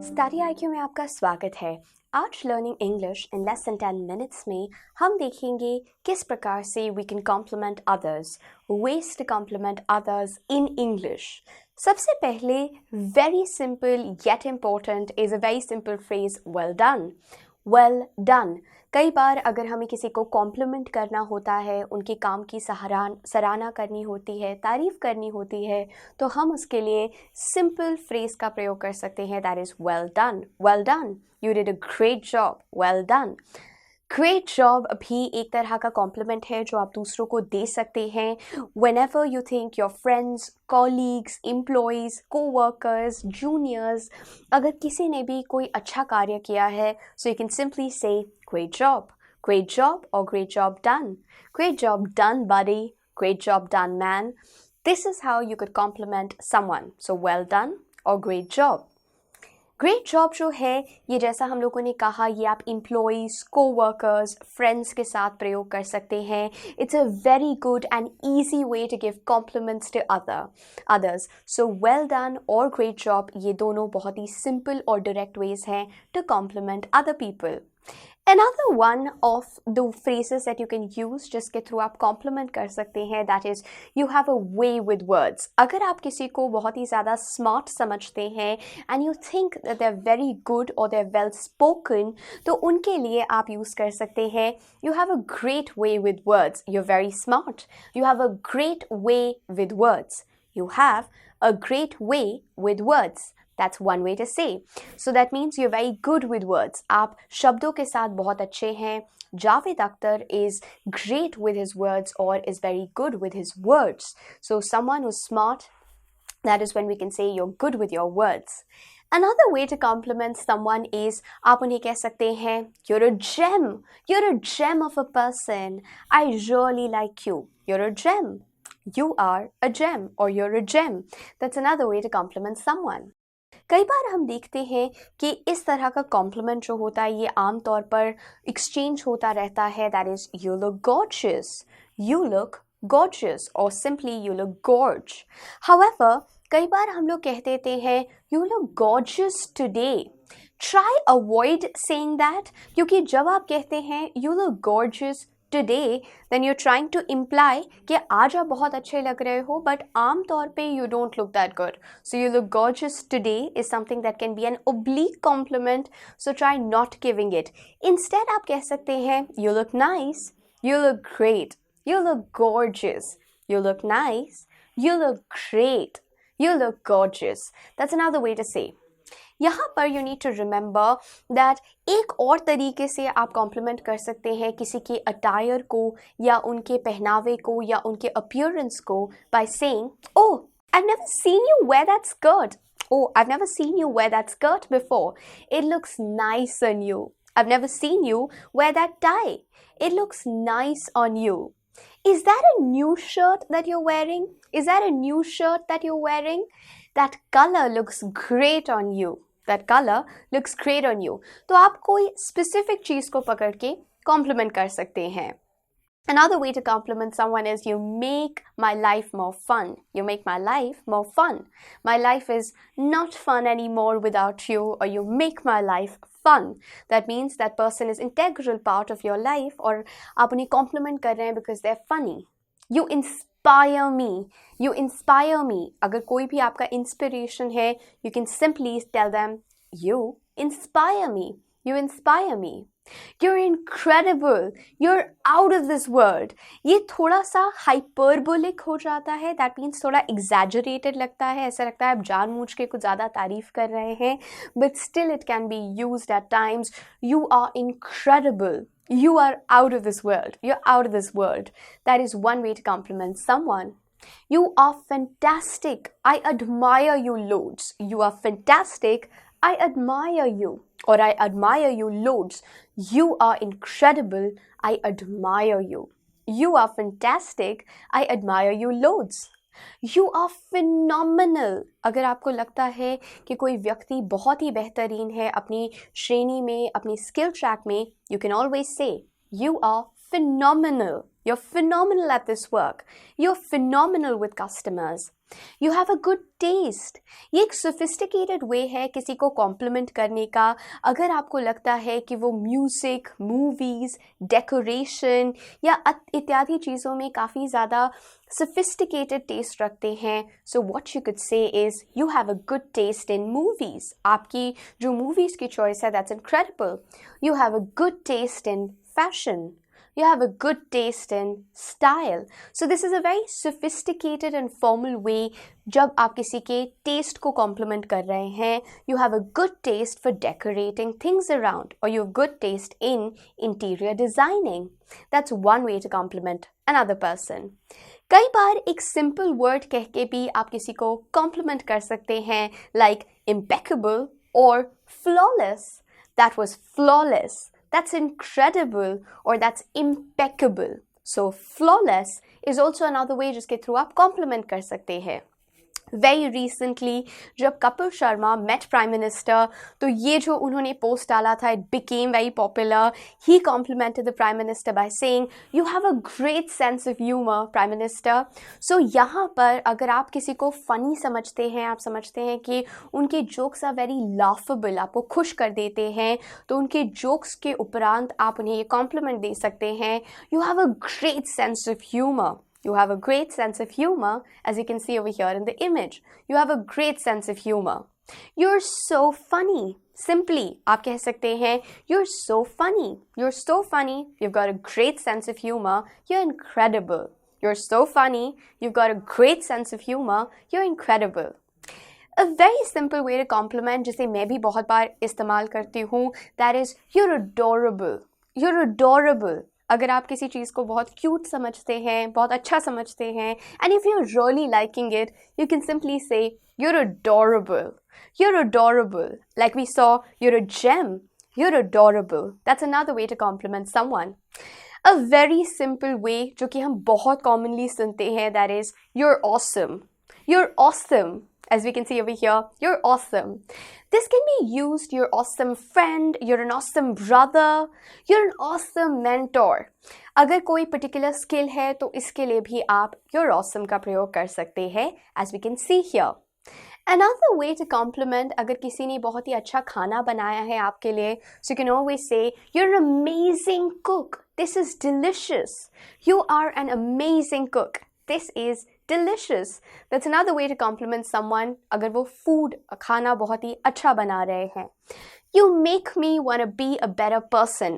Study IQ में आपका स्वागत है। आज learning English in less than 10 minutes में हम देखेंगे किस प्रकार से we can compliment others, ways to compliment others in English. सबसे पहले very simple yet important is a very simple phrase well done. Well done. कई बार अगर हमें किसी को कॉम्प्लीमेंट करना होता है, उनके काम की सराहना करनी होती है, तारीफ़ करनी होती है, तो हम उसके लिए सिंपल फ्रेज का प्रयोग कर सकते हैं, that is well done. Well done, you did a great job, well done. Great job भी एक तरह का कॉम्प्लीमेंट है जो आप दूसरों को दे सकते हैं whenever you think your friends, colleagues, employees, co-workers, juniors, अगर किसी ने भी कोई अच्छा कार्य किया है, so you can simply say great job or great job done buddy, great job done man. This is how you could compliment someone. So well done or great job. Great job जो है ये, जैसा हम लोगों ने कहा, ये आप एम्प्लॉयज़, को-वर्कर्स, फ्रेंड्स के साथ प्रयोग कर सकते हैं। It's a very good and easy way to give compliments to others. So well done और ग्रेट जॉब, ये दोनों बहुत ही सिंपल और डायरेक्ट वेज हैं to compliment other people. Another one of the phrases that you can use जिसके through आप complement कर सकते हैं, that is you have a way with words. अगर आप किसी को बहुत ही ज़्यादा स्मार्ट समझते हैं and you think that they're very good or they're well spoken, तो उनके लिए आप यूज़ कर सकते हैं you have a great way with words. You're very smart. You have a great way with words. You have a great way with words. That's one way to say. So that means you're very good with words. आप शब्दों के साथ बहुत अच्छे हैं. Javed Akhtar is great with his words or is very good with his words. So someone who's smart, that is when we can say you're good with your words. Another way to compliment someone is आप उन्हें कह सकते हैं you're a gem. You're a gem of a person. I really like you. You're a gem. You are a gem or you're a gem. That's another way to compliment someone. कई बार हम देखते हैं कि इस तरह का कॉम्प्लीमेंट जो होता है ये आम तौर पर एक्सचेंज होता रहता है, that is you look gorgeous और simply you look gorge. However कई बार हम लोग कह देते हैं you look gorgeous today. Try avoid saying that, क्योंकि जब आप कहते हैं you look gorgeous today, then you're trying to imply कि आज आप बहुत अच्छे लग रहे हो, but आम तौर पे you don't look that good. So you look gorgeous today is something that can be an oblique compliment, so try not giving it. Instead आप कह सकते हैं you look nice, you look great, you look gorgeous, you look nice, you look great, you look gorgeous. That's another way to say. यहाँ पर you need to remember that एक और तरीके से आप कॉम्प्लीमेंट कर सकते हैं किसी के अटायर को या उनके पहनावे को या उनके अपीयरेंस को by saying oh I've never seen you wear that skirt. Oh, I've never seen you wear that skirt before. It looks nice on you. I've never seen you wear that tie. It looks nice on you. Is that a new shirt that you're wearing? Is that a new shirt that you're wearing? That color looks great on you. That color looks great on you. तो आप कोई specific चीज़ को पकड़ के compliment कर सकते हैं. Another way to compliment someone is you make my life more fun. You make my life more fun. My life is not fun anymore without you, or you make my life fun. That means that person is integral part of your life, और आप उन्हें compliment कर रहे हैं because they're funny. You inspire me. You inspire me. अगर कोई भी आपका inspiration है, you can simply tell them, you inspire me. You inspire me. You're incredible. You're out of this world. ये थोड़ा सा hyperbolic हो जाता है. That means थोड़ा exaggerated लगता है. ऐसा लगता है आप जानबूझ के कुछ ज़्यादा तारीफ कर रहे हैं. But still it can be used at times. You are incredible. You are out of this world. You're out of this world. That is one way to compliment someone. You are fantastic. I admire you loads. You are fantastic. I admire you. Or I admire you loads. You are incredible. I admire you. You are fantastic. I admire you loads. You are phenomenal. अगर आपको लगता है कि कोई व्यक्ति बहुत ही बेहतरीन है अपनी श्रेणी में, अपनी स्किल ट्रैक में, you can always say, you are phenomenal. You're phenomenal at this work. You're phenomenal with customers. You have a good taste. ये एक sophisticated way है किसी को compliment करने का. अगर आपको लगता है कि वो music, movies, decoration या इत्यादि चीज़ों में काफ़ी ज़्यादा sophisticated taste रखते हैं, so what you could say is you have a good taste in movies. आपकी जो movies की choice है, that's incredible. You have a good taste in fashion. You have a good taste in style. So this is a very sophisticated and formal way जब आप किसी के taste को compliment कर रहे हैं. You have a good taste for decorating things around, or you have good taste in interior designing. That's one way to compliment another person. कई बार एक simple word कह के भी आप किसी को compliment कर सकते हैं, like impeccable or flawless. That was flawless. That's incredible, or that's impeccable. So flawless is also another way जिसके थ्रू आप compliment कर सकते हैं. Very recently, जब Kapil Sharma met Prime Minister, तो ये जो उन्होंने post डाला था, it became very popular. He complimented the Prime Minister by saying, "You have a great sense of humor, Prime Minister." So यहाँ पर अगर आप किसी को funny समझते हैं, आप समझते हैं कि उनके jokes are very laughable, आपको खुश कर देते हैं, तो उनके jokes के उपरांत आप उन्हें ये compliment दे सकते हैं, "You have a great sense of humor." You have a great sense of humor, as you can see over here in the image. You have a great sense of humor. You're so funny. Simply, आप कह सकते हैं, you're so funny. You're so funny. You've got a great sense of humor. You're incredible. You're so funny. You've got a great sense of humor. You're incredible. A very simple way to compliment, जिसे मैं भी बहुत बार इस्तेमाल करती हूँ, that is, you're adorable. You're adorable. अगर आप किसी चीज़ को बहुत क्यूट समझते हैं, बहुत अच्छा समझते हैं, and if you're really liking it, you can simply say, you're adorable. You're adorable. Like we saw, you're a gem. You're adorable. That's another way to compliment someone. A very simple way, जो कि हम बहुत commonly सुनते हैं, that is, you're awesome. You're awesome. As we can see over here, you're awesome. This can be used, you're awesome friend, you're an awesome brother, you're an awesome mentor. अगर कोई particular skill है तो इसके लिए भी आप you're awesome का प्रयोग कर सकते हैं, as we can see here. Another way to compliment, अगर किसी ने बहुत ही अच्छा खाना बनाया है आपके लिए, so you can always say, you're an amazing cook. This is delicious. You are an amazing cook. This is delicious. That's another way to compliment someone अगर वो food खाना बहुत ही अच्छा बना रहे हैं. You make me want to be a better person.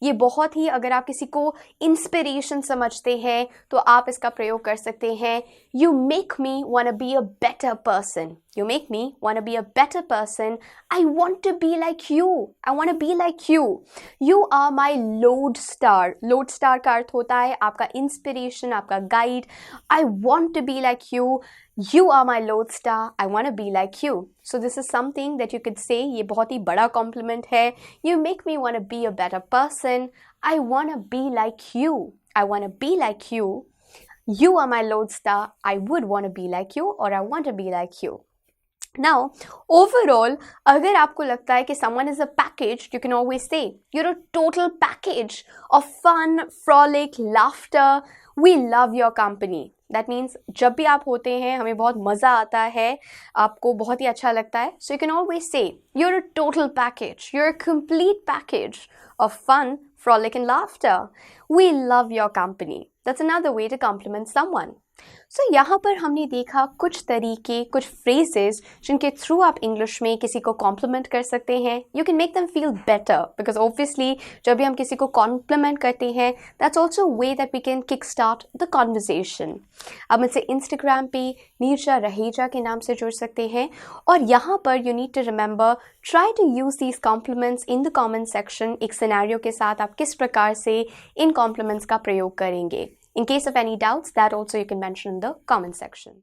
ये बहुत ही अगर आप किसी को inspiration समझते हैं तो आप इसका प्रयोग कर सकते हैं. You make me want to be a better person. You make me want to be a better person. I want to be like you. I want to be like you. You are my lodestar. Lodestar का अर्थ होता है आपका inspiration, आपका guide. I want to be like you. You are my lodestar. I want to be like you. So this is something that you could say. ये बहुत ही बड़ा compliment है. You make me want to be a better person. I want to be like you. I want to be like you. You are my lodestar. I would want to be like you, or I want to be like you. Now, overall, अगर आपको लगता है कि someone is a package, you can always say, you're a total package of fun, frolic, laughter. We love your company. That means जब भी आप होते हैं हमें बहुत मज़ा आता है, आपको बहुत ही अच्छा लगता है. So you can always say, you're a total package. You're a complete package of fun, frolic and laughter. We love your company. That's another way to compliment someone. So यहाँ पर हमने देखा कुछ तरीके, कुछ phrases जिनके थ्रू आप English में किसी को compliment कर सकते हैं. You can make them feel better because obviously जब भी हम किसी को compliment करते हैं, that's also a way that we can kickstart the conversation. आप मुझसे Instagram पे नीरजा रहेजा के नाम से जुड़ सकते हैं और यहाँ पर you need to remember, try to use these compliments in the comment section. एक scenario के साथ आप किस प्रकार से इन compliments का प्रयोग करेंगे. In case of any doubts, that also you can mention in the comment section.